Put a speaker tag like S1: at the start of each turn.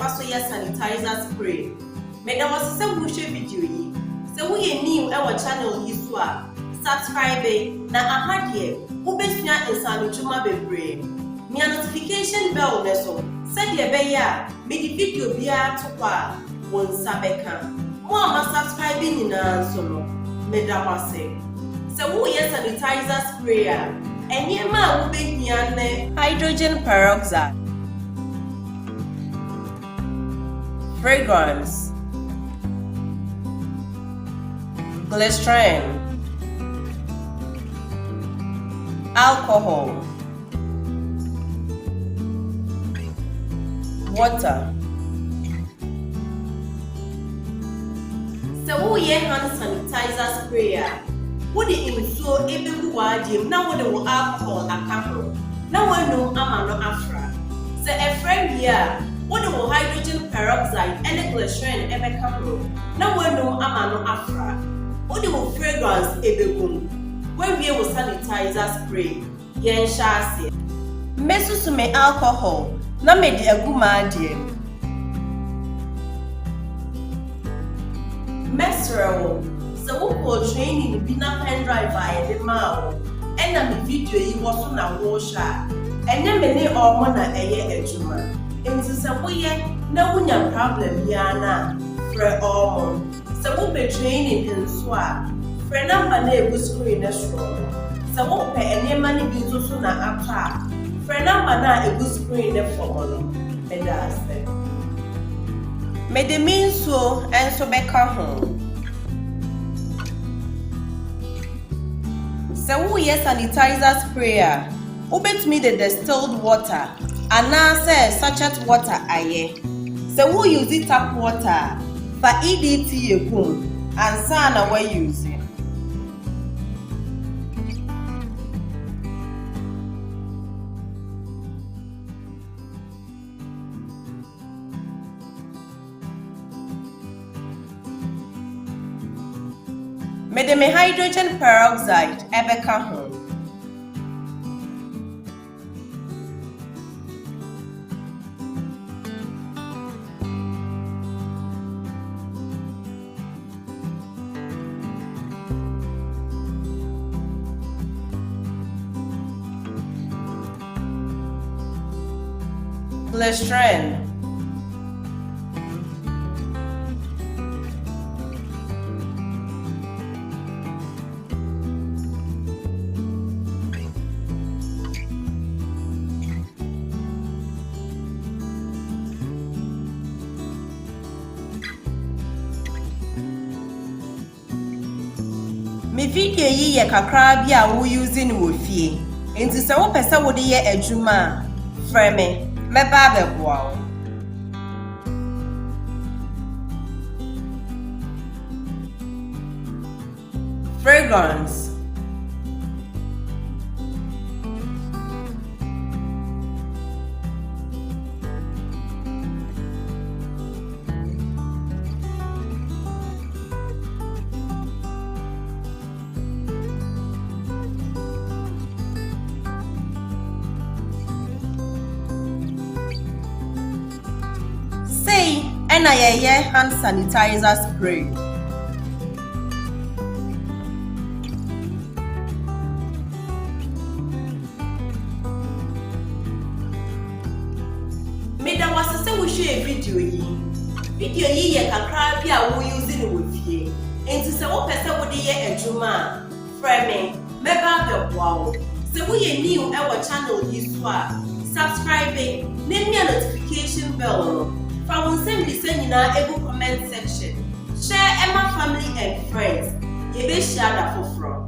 S1: faso ye sanitizer spray. Me da was se wo hwe video yi. Se wo ye new e wo channel yi so a subscribe na ahade wo besua insano juma bebre. Mia notification bell ne so. Se de be ya me di video bia to kwa won sabeka. Mo ama subscribe ni na so no. Me da wase. Se wo ye sanitizer spray a enye ma wo behia ne hydrogen peroxide, fragrance, glycerin, alcohol, water. So we hand sanitizer spray. What the insuo ebebu wadim na what the alcohol akahro. Na wanu ama no afra. Se a friend here, what the hydrogen peroxide and glycerin ebekahro. Na wanu ama no afra. What the fragrance ebegum. When we will sanitizer spray, yen shase. Mesusu me alcohol, na me di aguma adiem. Mesrewo, so wo training bi na pen drive aye de ma wo. Ena me video yi wo so na wo sha. Enye me ne omo na eye adwuma. Enti se wo ye na wunya problem ya na fre omo. Se wo be training nso a fre number na e screen na show. Se wo pe enye ma ne bi so na apa. Fre number na e screen na for no. Me da se. Me de min so enso be ka ho. Se wo ye sanitizer sprayer, ubetumi the distilled water ana se sachet water aye. Se wo use tap water for EDT yekum ansa na we use. Me de me hydrogen peroxide ebeka ho. Glycerin, me video yi ye kakra bi a wo using wo fie. Enti se wo pese wo de ye adwuma frɛ me meba beboa wo. Fragrance, say ena ye hand sanitizer spray. Me da was say we share video yi. Video yi ye kakra bi a wo use ni wo fie. Enti se wo pese wo de ye adwuma frɛ me meba beboa wo. Se wo ye new e wo channel yi so a subscribe na me notification bell no. From send the seminar able comment section. Share Emma family and friends. You be share that for from.